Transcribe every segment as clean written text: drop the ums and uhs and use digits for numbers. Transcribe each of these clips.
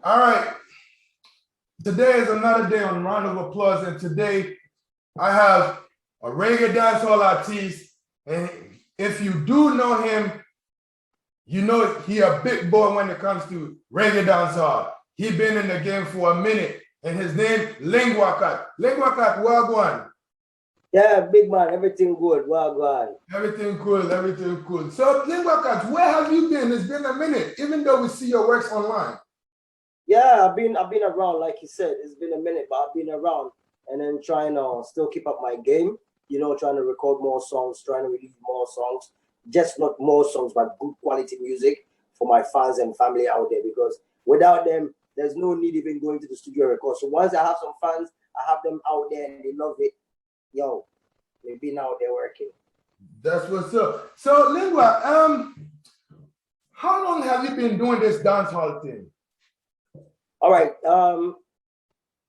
All right. Today is another day on Round of Applause, and today I have a reggae dancehall artist. And if you do know him, you know he a big boy when it comes to reggae dancehall. He been in the game for a minute, and his name Linguakat. Linguakat, wagwan. Yeah, big man, everything good. Well, God. Everything cool, everything cool. So Linguakat, where have you been? It's been a minute, even though we see your works online. Yeah, I've been around, like you said. It's been a minute, but I've been around and then trying to still keep up my game. Trying to record more songs, trying to release more songs. Just not more songs, but good quality music for my fans and family out there. Because without them, there's no need even going to the studio record. So once I have some fans, I have them out there and they love it. Yo, they've been out there working. That's what's up. So Lingua, how long have you been doing this dancehall thing? All right.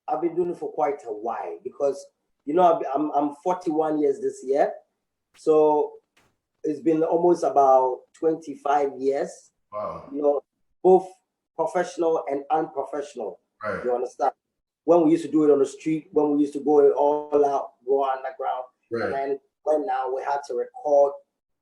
I've been doing it for quite a while because I'm 41 years this year, so it's been almost about 25 years. Wow. Both professional and unprofessional. Right. You understand? When we used to do it on the street, when we used to go all out, go underground, Right. and then when now we had to record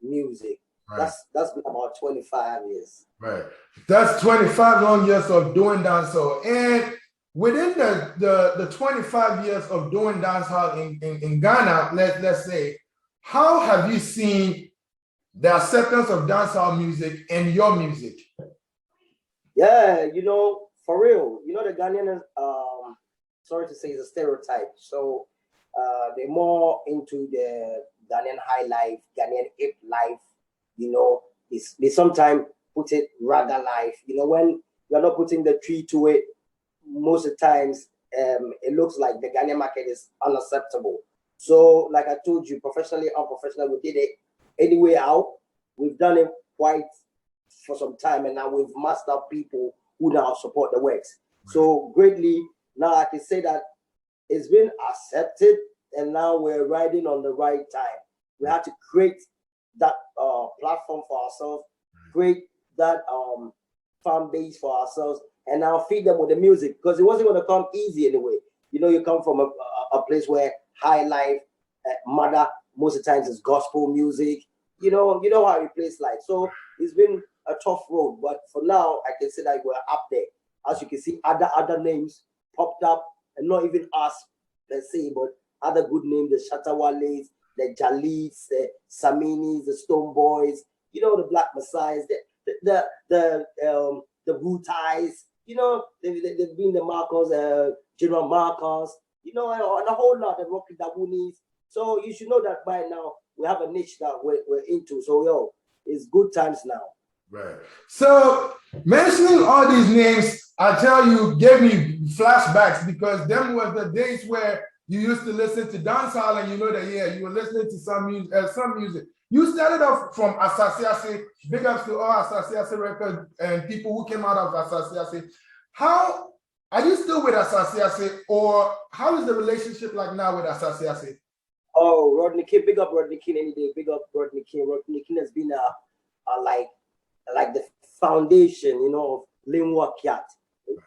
music. Right. That's been about 25 years. Right. That's 25 long years of doing dancehall. And within the 25 years of doing dancehall in Ghana, let's say, how have you seen the acceptance of dancehall music and your music? Yeah, for real. The Ghanaians, sorry to say, it's a stereotype. So they're more into the Ghanaian high life, Ghanaian hip life. They sometimes put it raga life. When you're not putting the tree to it, most of the times it looks like the Ghanaian market is unacceptable. So, like I told you, professionally, unprofessionally, we did it anyway out. We've done it quite for some time, and now we've mastered people who now support the works. Right. So greatly, now I can say that it's been accepted, and now we're riding on the right time. We had to create that platform for ourselves, create that fan base for ourselves, and now feed them with the music, because it wasn't going to come easy anyway. You come from a place where high life, mother, most of the times is gospel music. You know how we place life. So it's been a tough road, but for now, I can say that we're up there. As you can see, other names popped up, and not even us, let's say, but other good names, the Shatawales, the Jalits, the Saminis, the Stone Boys, the Black Messiahs, the Wu-Tais, they've been the Marcos, General Marcos, and a whole lot of Rocky Dabunis. So you should know that by now we have a niche that we're into. So it's good times now. Right. So mentioning all these names, I tell you, gave me flashbacks, because them was the days where you used to listen to dancehall, and you know that you were listening to some music. You started off from Asasiase. Big ups to all Asasiase records and people who came out of Asasiase. How are you still with Asasiase, or how is the relationship like now with Asasiase? Oh, Rodney King, big up Rodney King any day. Big up Rodney King. Rodney King has been like the foundation, of Linguakat.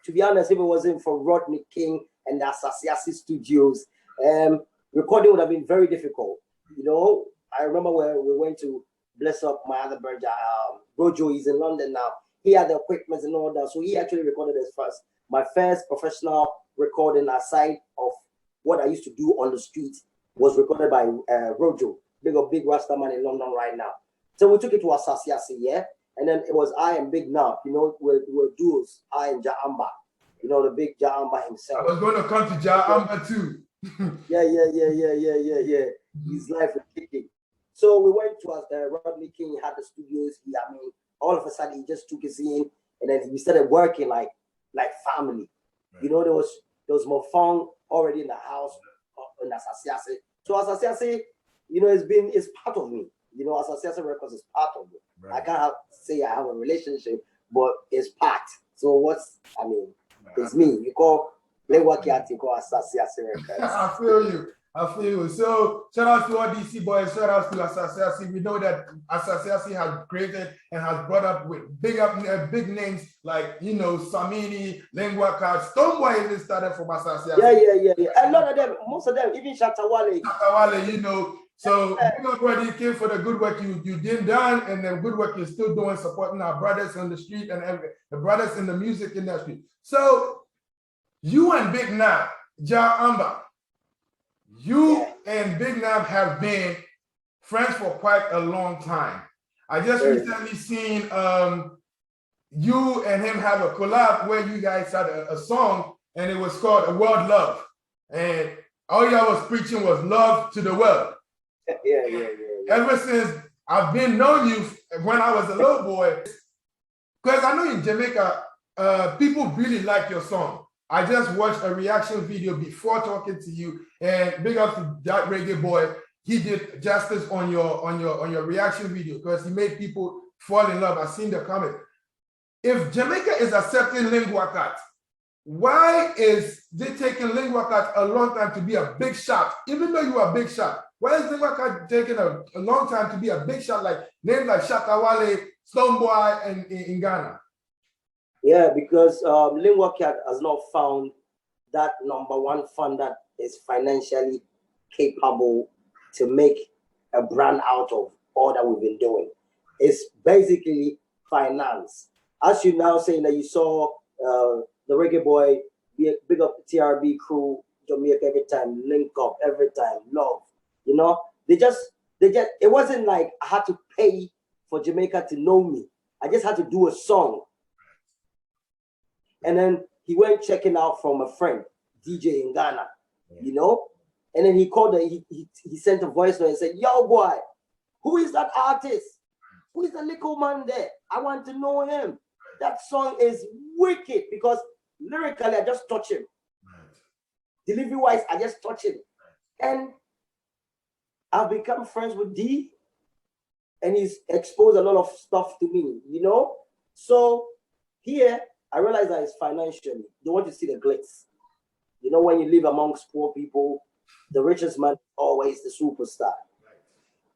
To be honest, if it wasn't for Rodney King and the Asasiase Studios, recording would have been very difficult. I remember when we went to bless up my other brother, Rojo. He's in London now. He had the equipment and all that, so he actually recorded us first. My first professional recording, aside of what I used to do on the streets, was recorded by Rojo, big Rasta man in London right now. So we took it to Asasiase, yeah? And then it was I and Big Nub, we're duos, I and Jaamba, the big Jaamba himself. I was going to come to Jaamba too. Yeah. His life was kicking. So we went to Rodney King, he had the studios. All of a sudden he just took us in, and then we started working like family. Right. There was more fun already in the house in Asasiase. So Asasiase, it's part of me. Asasiase Records is part of me. Right. I can't say I have a relationship, but it's part. So it's me. You call Linguakat, you call Asasiase Records. I feel you. I feel you. So shout out to all DC boys, shout out to Asasiasi. We know that Asasiasi has created and has brought up with big names like Samini, Linguakat, Stoneboy even started from Asasiasi. Yeah. A lot of them, most of them, even Shatawale. Shatawale, So big up where you came for the good work you did done and the good work you're still doing, supporting our brothers on the street and the brothers in the music industry. So you and Big Nab, Ja Amba, you and Big Nab have been friends for quite a long time. I just recently seen you and him have a collab where you guys had a song and it was called A World Love. And all y'all was preaching was love to the world. Yeah. Ever since I've been knowing you when I was a little boy, because I know in Jamaica, people really like your song. I just watched a reaction video before talking to you, and big up to that reggae boy. He did justice on your reaction video because he made people fall in love. I've seen the comment. If Jamaica is accepting Linguakat, why is they taking Linguakat a long time to be a big shot? Even though you are a big shot, why is Linguakat taking a long time to be a big shot, like names like Shatawale, Stoneboy, in Ghana? Yeah, because Linguakat has not found that #1 fund that is financially capable to make a brand out of all that we've been doing. It's basically finance. As you now saying that you saw the reggae boy, big up the TRB crew, Jamaica every time, link up every time, love. They just, it wasn't like I had to pay for Jamaica to know me. I just had to do a song. And then he went checking out from a friend, DJ in Ghana, And then he called, he sent a voice note and said, yo, boy, who is that artist? Who is the little man there? I want to know him. That song is wicked because lyrically, I just touch him. Delivery-wise, I just touch him. And I've become friends with D, and he's exposed a lot of stuff to me, So here, I realize that it's financially. They want to see the glitz. When you live amongst poor people, the richest man is always the superstar.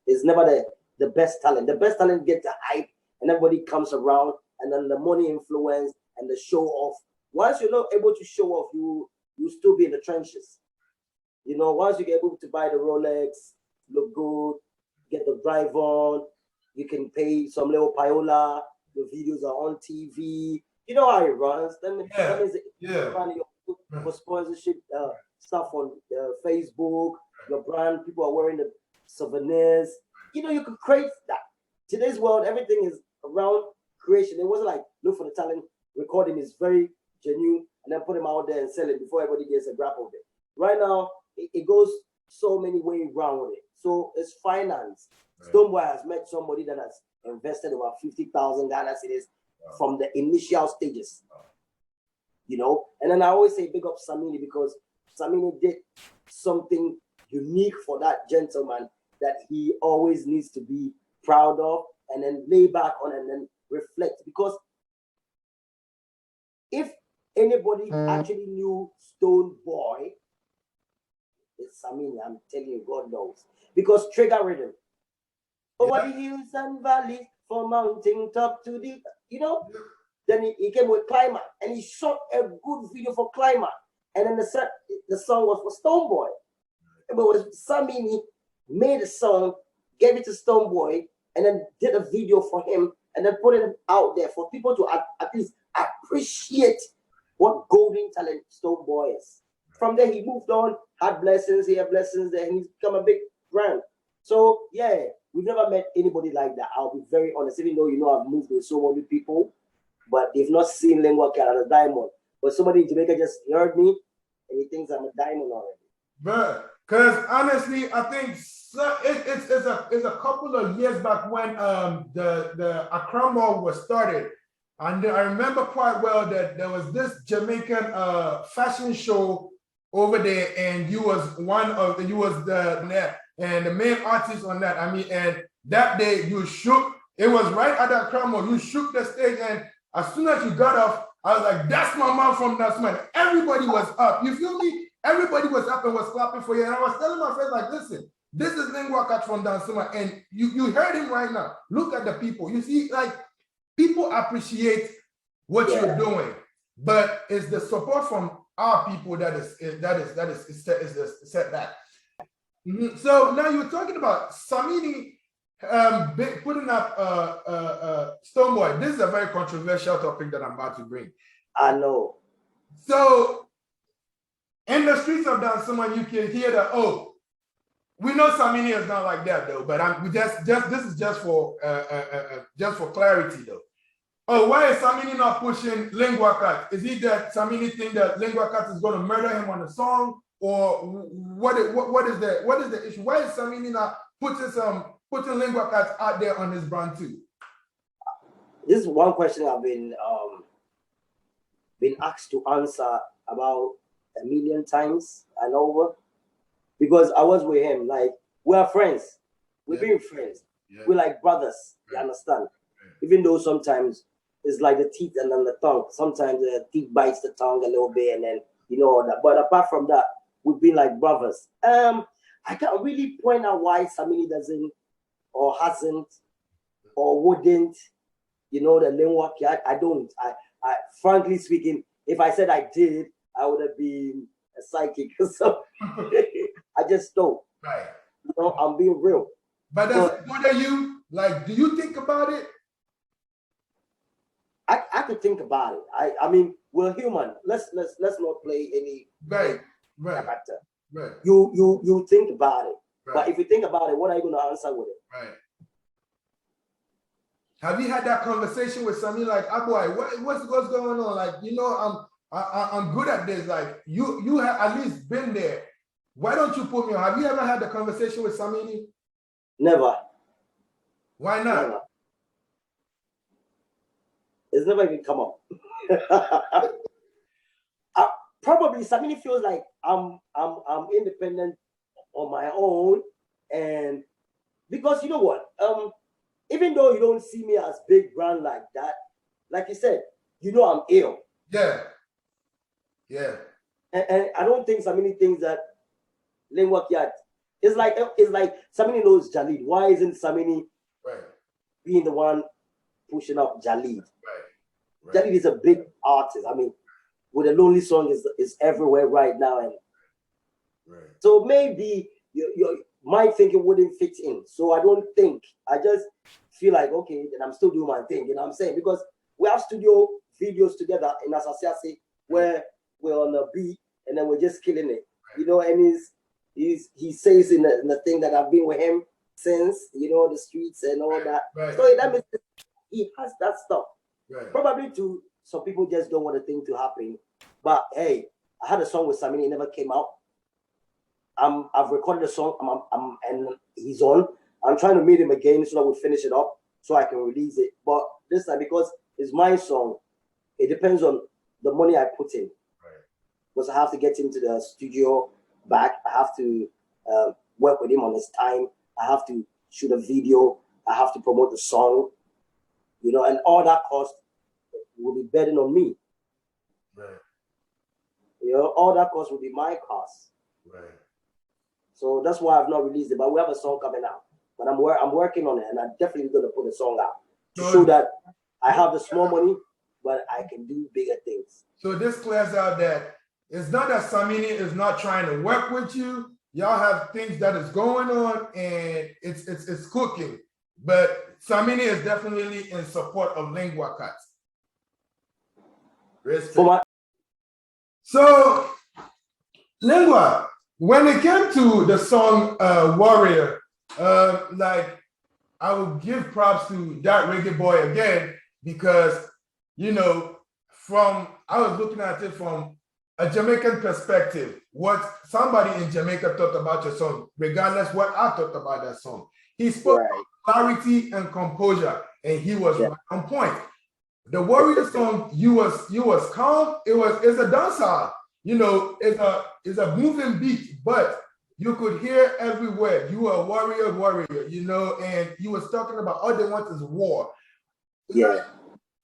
It's never the best talent. The best talent gets the hype, and everybody comes around, and then the money influence and the show off. Once you're not able to show off, you still be in the trenches. Once you get able to buy the Rolex, look good, get the drive on, you can pay some little payola, the videos are on TV. You know how it runs. That means for sponsorship stuff on Facebook, your brand, people are wearing the souvenirs. You could create that. Today's world, everything is around creation. It wasn't like look for the talent, record him is very genuine, and then put him out there and sell it before everybody gets a grab of it. Right now, it goes so many ways around it. So it's finance. Right. Stoneboy has met somebody that has invested about 50,000 Ghana cedis from the initial stages. And then I always say big up Samini because Samini did something unique for that gentleman that he always needs to be proud of and then lay back on and then reflect. Because if anybody actually knew Stoneboy, it's Samini, I'm telling you, God knows. Because trigger rhythm. Over the hills and valleys, from mountain top to the, Then he came with Climber, and he shot a good video for Climber. And then the song was for Stoneboy. But it was Samini made a song, gave it to Stoneboy, and then did a video for him, and then put it out there for people to at least appreciate what golden talent Stoneboy is. From there, he moved on, had blessings here, blessings there, and he's become a big brand. So, yeah, we've never met anybody like that. I'll be very honest, even though I've moved with so many people, but they've not seen Linguakat as a diamond. But somebody in Jamaica just heard me, and he thinks I'm a diamond already. But because honestly, I think it's a couple of years back when the Accra Mall was started, and I remember quite well that there was this Jamaican fashion show over there, and you was the main artist on that. I mean, and that day you shook. It was right at the Accra Mall. You shook the stage, and as soon as you got off, I was like, that's my mom from Dansuma. Everybody was up. You feel me? Everybody was up and was clapping for you. And I was telling my friends, like, listen, this is Linguakat from Dansuma. And you heard him right now. Look at the people. You see, like, people appreciate what you're doing, but it's the support from our people that is setback. So now you're talking about Samini putting up Stoneboy. This is a very controversial topic that I'm about to bring. I know. So in the streets of Dansuma, you can hear that. Oh, we know Samini is not like that though. But this is just for clarity though. Oh, why is Samini not pushing Linguakat? Is it that Samini think that Linguakat is going to murder him on the song, or what is the issue? Why is Samini not putting Linguakat out there on his brand too? This is one question I've been asked to answer about 1 million times and over, because I was with him. Like, we are friends. We've been friends. We're like brothers. You understand? Even though sometimes it's like the teeth and then the tongue. Sometimes the teeth bites the tongue a little bit, and then all that. But apart from that, we've been like brothers. I can't really point out why Samini doesn't or hasn't or wouldn't, the Linguakat. I don't. I frankly speaking, if I said I did, I would have been a psychic. So I just don't. Right. I'm being real. But does it bother you? Like, do you think about it? I could think about it. I mean, we're human. Let's not play any character. Right. You think about it. Right. But if you think about it, what are you gonna answer with it? Right. Have you had that conversation with somebody like, boy, what's going on? Like, I'm good at this. Like, you have at least been there. Why don't you put me on? Have you ever had the conversation with Samini? Never. Why not? Never. It's never even come up. Probably Samini feels like I'm independent on my own, and because you know what, even though you don't see me as big brand like that, like you said, I'm ill. Yeah. And I don't think Samini thinks that Linguakat. It's like Samini knows Jalid. Why isn't Samini being the one pushing up Jalid? Right. Jalid is a big artist. I mean, with a lonely song is everywhere right now, and so maybe my thinking wouldn't fit in. So I don't think. I just feel like, okay, then I'm still doing my thing. You know what I'm saying? Because we have studio videos together in Asasiasi where we're on a beat and then we're just killing it. And he says in the thing that I've been with him since, the streets and all that. So that means he has that stuff. Probably to some people just don't want the thing to happen. But hey, I had a song with Samini, it never came out. I've recorded a song, and he's on. I'm trying to meet him again so that we finish it up so I can release it. But this time, because it's my song, it depends on the money I put in. Because I have to get into the studio back. I have to work with him on his time. I have to shoot a video. I have to promote the song. And all that cost will be burden on me. All that cost will be my cost. So that's why I've not released it. But we have a song coming out. But I'm working on it, and I'm definitely going to put a song out to show that I have the small money, but I can do bigger things. So this clears out that it's not that Samini is not trying to work with you. Y'all have things that is going on, and it's cooking. But Samini is definitely in support of Linguakat. So, Lingua, when it came to the song Warrior, like, I would give props to that reggae boy again, because, I was looking at it from a Jamaican perspective, what somebody in Jamaica thought about your song, regardless what I thought about that song. He spoke clarity and composure, and he was right on point. The Warrior song, you was calm. It's a dancehall, it's a moving beat, but you could hear every word. You are a warrior, and you was talking about all they want is war.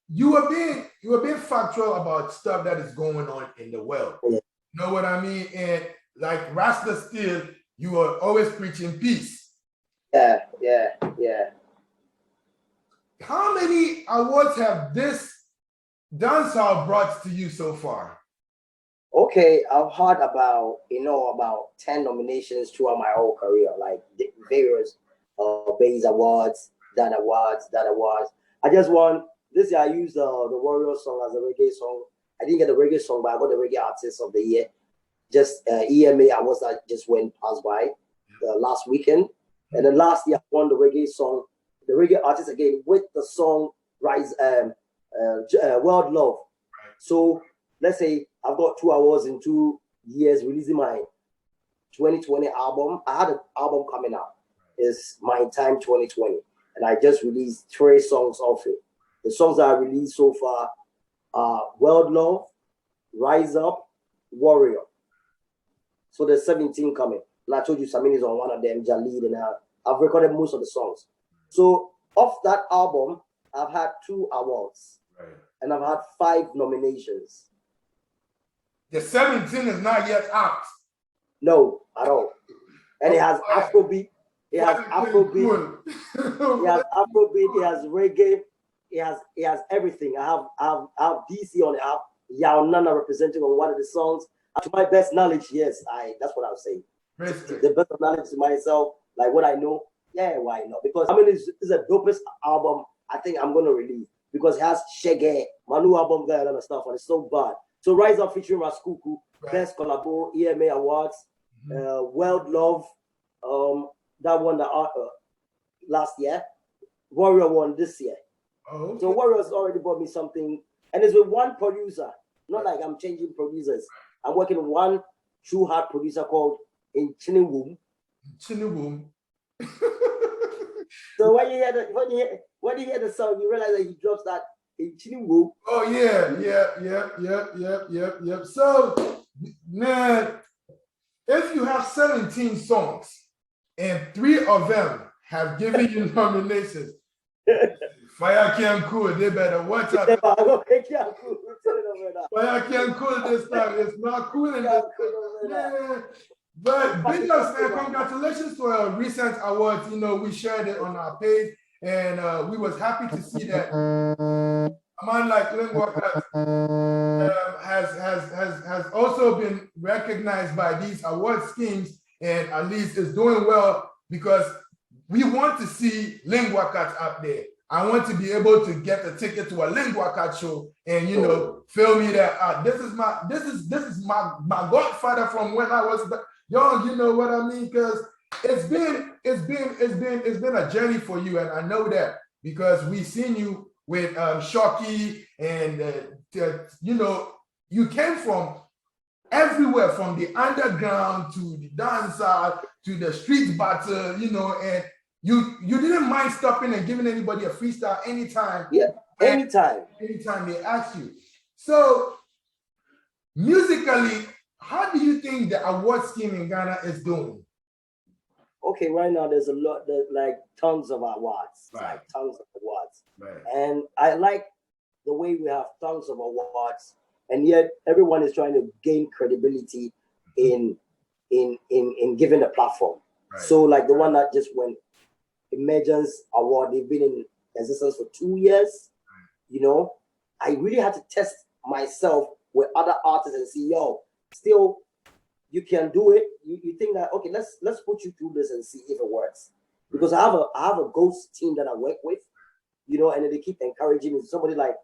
you were being factual about stuff that is going on in the world. Yeah. You know what I mean? And like Rasta still, you are always preaching peace. Yeah. How many awards have this dancehall brought to you so far? Okay, I've had about 10 nominations throughout my whole career, like the various Bays Awards, that awards. I just won this year. I used the Warrior song as a reggae song. I didn't get the reggae song, but I got the reggae artist of the year. Just EMA awards that just went past by last weekend, and then last year I won the reggae song, the reggae artist again with the song Rise, World Love. So let's say I've got 2 awards in 2 years releasing my 2020 album. I had an album coming out. It's My Time 2020. And I just released 3 songs off it. The songs that I released so far are World Love, Rise Up, Warrior. So there's 17 coming. And I told you Samin is on one of them, Jalid, and I've recorded most of the songs. So off that album, I've had 2 awards. Right. And I've had 5 nominations. The 17 is not yet out. No, at all. And it has Afrobeat. It has Afrobeat. It has Afrobeat. It has reggae. It has everything. I have DC on the app. Yao Nana representing on one of the songs. To my best knowledge, yes, that's what I was saying. The best of knowledge to myself, like what I know. Yeah, why not? Because I mean, it's the dopest album I think I'm gonna release because it has Reggae, my new album there and stuff, and it's so bad. So Rise Up featuring Raskuku, Best Collabo, EMA Awards, World Love, that won the last year. Warrior won this year. Oh, okay. So Warrior's already brought me something, and it's with one producer. Not like I'm changing producers. I'm working with one true hard producer called In Chiniwum. Chiniwum. So when you hear the song, you realize that he drops that in Chiniwum. Oh yeah. So man, if you have 17 songs and 3 of them have given you nominations, Fire can't cool. They better watch out. Fire can't cool this time. It's not cool in this. Yeah. But big ups, man. Congratulations to our recent awards. You know, we shared it on our page, and we was happy to see that a man like Linguakat has also been recognized by these award schemes, and at least is doing well because we want to see Linguakat up there. I want to be able to get a ticket to a Linguakat show and feel me that this is my godfather from when I was young. You know what I mean? Because it's been a journey for you, and I know that because we've seen you with Shocky, and you came from everywhere, from the underground to the dancehall to the street battle, and you didn't mind stopping and giving anybody a freestyle anytime. Yeah, anytime they ask you. So musically, how do you think the award scheme in Ghana is doing? Okay, right now there's like tons of awards, right. Right. And I like the way we have tons of awards, and yet everyone is trying to gain credibility in giving a platform. Right. So like the one that just went, Emergence Award, they've been in existence for 2 years. I really had to test myself with other artists and see, still you can do it. You think that, okay, let's put you through this and see if it works. Because I have a ghost team that I work with, and they keep encouraging me. Somebody like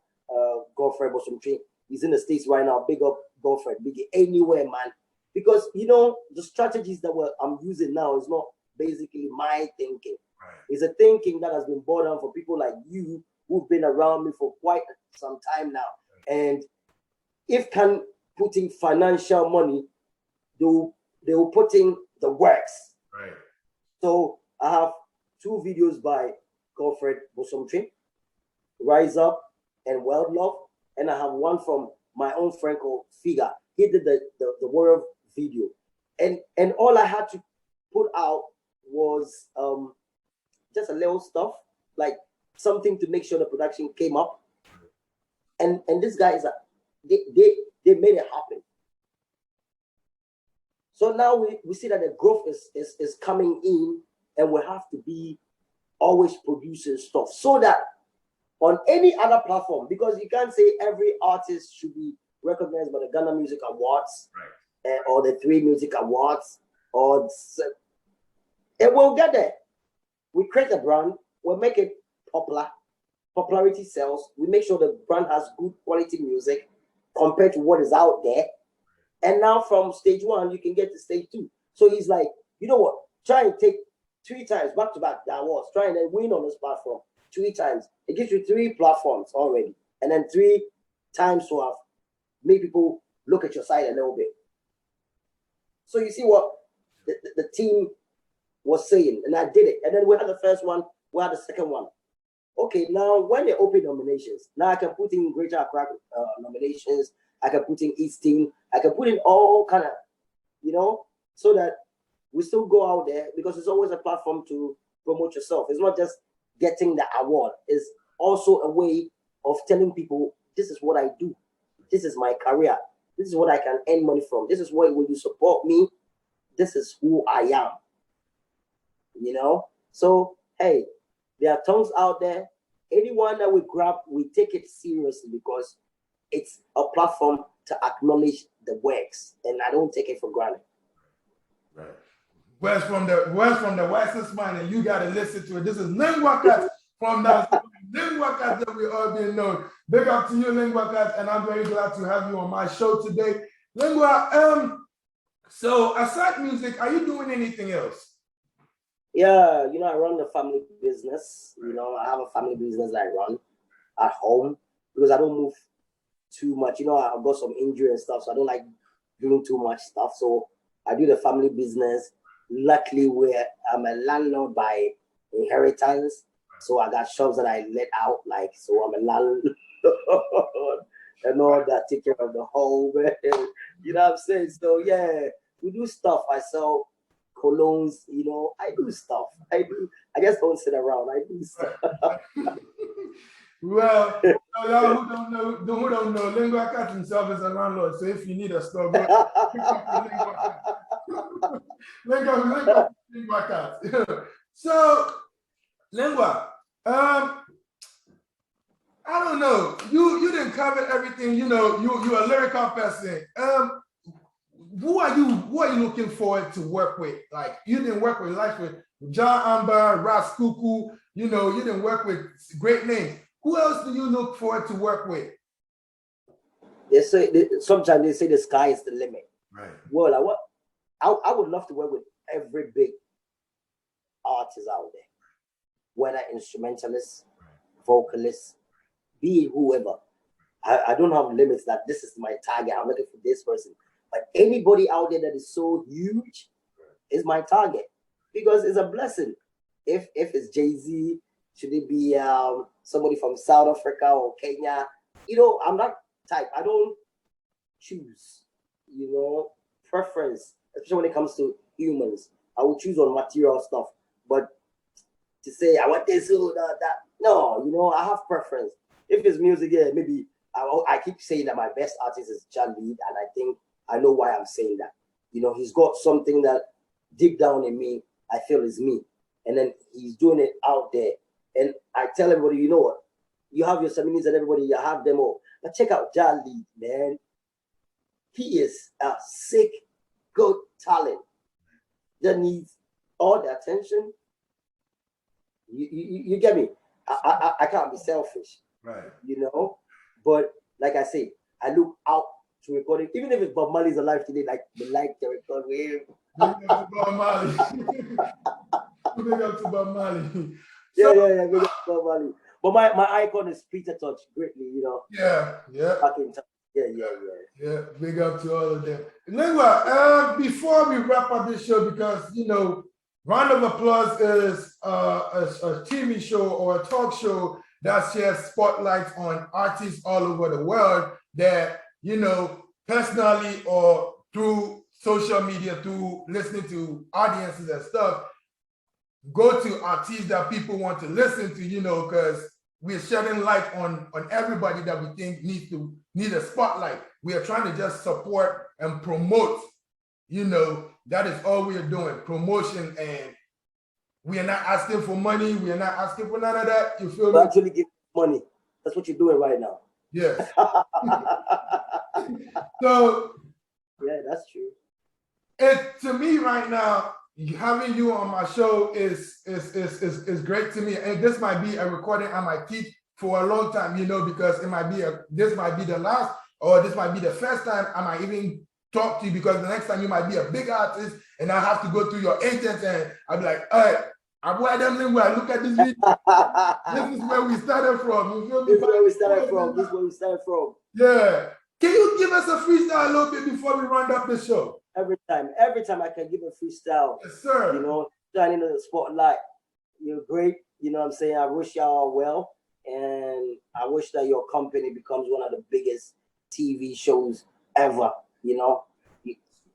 Godfrey Bosumtree, he's in the States right now. Big up Godfrey, big anywhere, man. Because the strategies that I'm using now is not basically my thinking. Right. It's a thinking that has been brought on for people like you who've been around me for quite some time now. Right. And if can putting financial money, they will put in the works. Right. So I have 2 videos by Godfrey Bosumtree, Rise Up and World Love, and I have one from my own friend called Figa. He did the Warrior video, and all I had to put out was just a little stuff, like something to make sure the production came up, And these guys are they made it happen. So now we see that the growth is coming in, and we have to be always producing stuff so that on any other platform, because you can't say every artist should be recognized by the Ghana Music Awards, right, or the 3 Music Awards, it will get there. We create a brand, we'll make it popular. Popularity sells. We make sure the brand has good quality music compared to what is out there. And now from stage 1, you can get to stage 2. So he's like, you know what? Try and take 3 times back to back the awards. Try and then win on this platform 3 times. It gives you 3 platforms already. And then 3 times to have made people look at your site a little bit. So you see what the team was saying, and I did it. And then we had the first one, we had the second one. Okay, now when they open nominations, now I can put in Greater Accra nominations, I can put in Easting, I can put in all kind of, so that we still go out there, because it's always a platform to promote yourself. It's not just getting the award. It's also a way of telling people, this is what I do. This is my career. This is what I can earn money from. This is what, when you support me, this is who I am. So, hey, there are tongues out there. Anyone that we grab, we take it seriously, because it's a platform to acknowledge the works, and I don't take it for granted. Right. Words from the wisest mind, and you got to listen to it. This is Linguakat from that Linguakat that we all been known. Big up to you, Linguakat, and I'm very glad to have you on my show today. Lingua, so aside music, are you doing anything else? Yeah, I run the family business. I have a family business that I run at home, because I don't move too much. I've got some injury and stuff, so I don't like doing too much stuff. So I do the family business. Luckily, where I'm a landlord by inheritance, so I got shops that I let out. So I'm a landlord and all that, take care of the home. You know what I'm saying? So yeah, we do stuff. I sell colognes, I do stuff. I just don't sit around. I do stuff. Well, y'all who don't know, Linguakat himself is a landlord. So if you need a store, go pick up Linguakat. So, Lingua, I don't know. You didn't cover everything. You're a lyrical person. Who are you looking forward to work with? Like, you didn't work with John Amber, Ras Kuku, you didn't work with great names. Who else do you look forward to work with? They say sometimes they say the sky is the limit. Right. Well, I would love to work with every big artist out there, whether instrumentalist, vocalist, be it whoever. I don't have limits that this is my target. I'm looking for this person. But anybody out there that is so huge is my target, because it's a blessing. If it's Jay-Z, should it be somebody from South Africa or Kenya? I'm not type. I don't choose, preference, especially when it comes to humans. I will choose on material stuff. But to say, I want this, that, no, I have preference. If it's music, yeah, maybe I keep saying that my best artist is Jalid, and I think I know why I'm saying that. He's got something that deep down in me, I feel is me. And then he's doing it out there. And I tell everybody, you know what? You have your Seminis and everybody, you have them all. But check out Jalid, man. He is a sick, good talent that needs all the attention. You get me? I can't be selfish. Right. But like I say, I look out to record it, even if it's Bob Marley's alive today, we like to record with him. Big up to Bob Marley. Big up to Bob Marley. Yeah, big up to Bob Marley. But my icon is Peter Touch, greatly, Yeah. Back in time. Yeah, big up to all of them. Lingua, before we wrap up this show, because Round of Applause is a TV show or a talk show that shares spotlights on artists all over the world that, personally or through social media, through listening to audiences and stuff, go to artists that people want to listen to, because we're shedding light on everybody that we think need a spotlight. We are trying to just support and promote. You know, that is all we are doing, promotion, and we are not asking for money. We are not asking for none of that. You feel me? Actually, give money. That's what you're doing right now. Yes. So yeah, that's true. To me right now, having you on my show is great to me. And this might be a recording I might keep for a long time, you know, because this might be the last, or this might be the first time I might even talk to you, because the next time you might be a big artist and I have to go through your agents and I'll be like, all right, I'm look at this video. This is where we started from. You feel me? This is where we started from. Yeah. Can you give us a freestyle a little bit before we round up the show? Every time I can give a freestyle. Yes, sir. You know, shining in the spotlight. You're great. You know what I'm saying? I wish y'all well. And I wish that your company becomes one of the biggest TV shows ever. You know,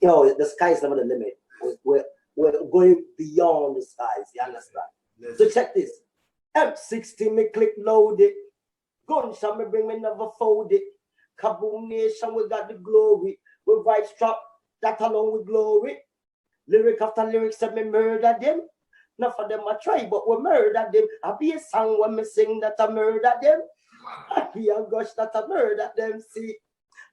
the sky is never the limit. We're going beyond the skies. You understand? Yes. So check this. M60 me click load it. Gunshot me bring me never fold it. Kaboom nation, we got the glory. We right strap that along with glory. Lyric after lyric said me murder them. Not for them I try, but we murder them. I be a song when me sing that I murder them. I be a gush that I murder them. See,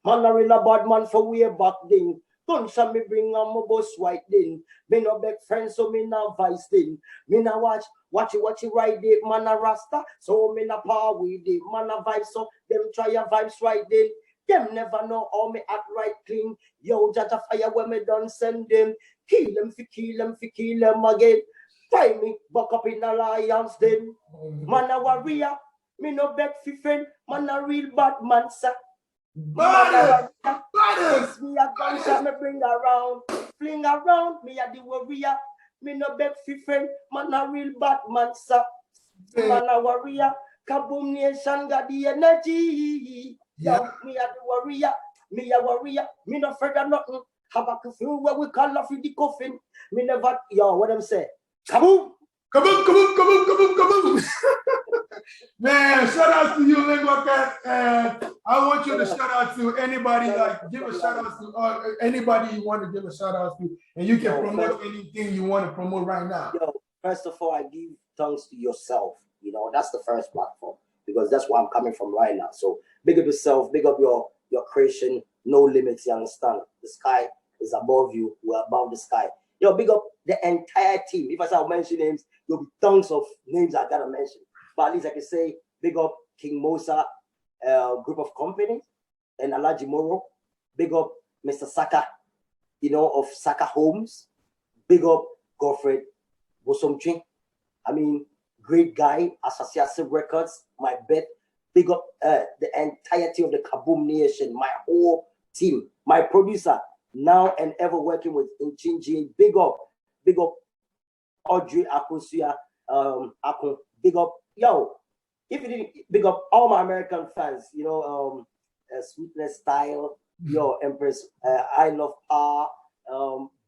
man a real bad man for way back then. Gunshot me bring on my bus white then. Me no beg friends, so me no vice then. Me no watch it right there, man a rasta. So me no power with it, man a vibe, so them try your vibes right then. Them never know how me act right clean. Yo, judge a fire when me done send them. Kill them again. Tie me back up in the lions then. Man a warrior, me no beg fi friend. Man a real bad man, sir. Brothers! Me a gunshot, me bring around. Fling around, me a the warrior. Me no beg fi friend. Man a real bad man, sir. Man a warrior. Kaboom nation got the energy. Yeah. Yo, me a the warrior. Me a warrior. Me no afraid of nothing. Have a curfew where we call off in the coffin. Me never, yo, what them say? Kaboom! Kaboom! Man, shout out to you, Linguakat. And I want you to shout out to anybody, give a shout out to anybody you want to give a shout out to, and you can promote anything you want to promote right now. Yo, first of all, I give thanks to yourself. You know, that's the first platform, because that's where I'm coming from right now. So big up yourself, big up your creation, no limits, you understand? The sky is above you, we're above the sky. Yo, big up the entire team. If I start mention names, there'll be tons of names I gotta mention. But at least I can say, big up King Mosa group of companies and Alaji Moro. Big up Mr. Saka, you know, of Saka Homes. Big up Godfred Bosomchi. I mean, great guy, Associative Records, my bet. Big up the entirety of the Kaboom Nation, my whole team, my producer, now and ever working with Inchinji. Big up Audrey Akosia, big up, yo, if you didn't, big up all my American fans, you know, Sweetness Style, yo, Empress, I Love Pa,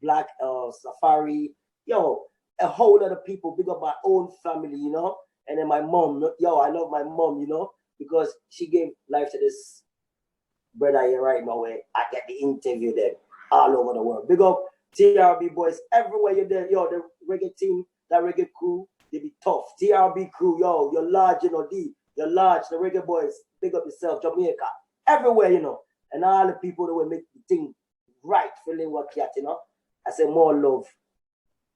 Black Safari, yo, a whole lot of people, big up my own family, you know, and then my mom, yo, I love my mom, you know, because she gave life to this brother here right now where I get the interview them all over the world. Big up TRB boys everywhere you're there, yo, the reggae team, that reggae crew, they be tough. TRB crew, yo, you're large, you know, you're large, the reggae boys, big up yourself, Jamaica, everywhere, you know, and all the people that will make the thing right for Linguakat, you know. I say more love.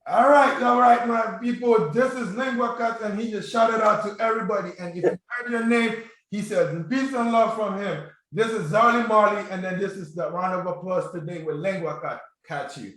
All right, my people. This is Linguakat, and he just shouted out to everybody. And if you heard your name, he says peace and love from him. This is Zarly Marley, and then this is the round of applause today with Linguakat. Catch you.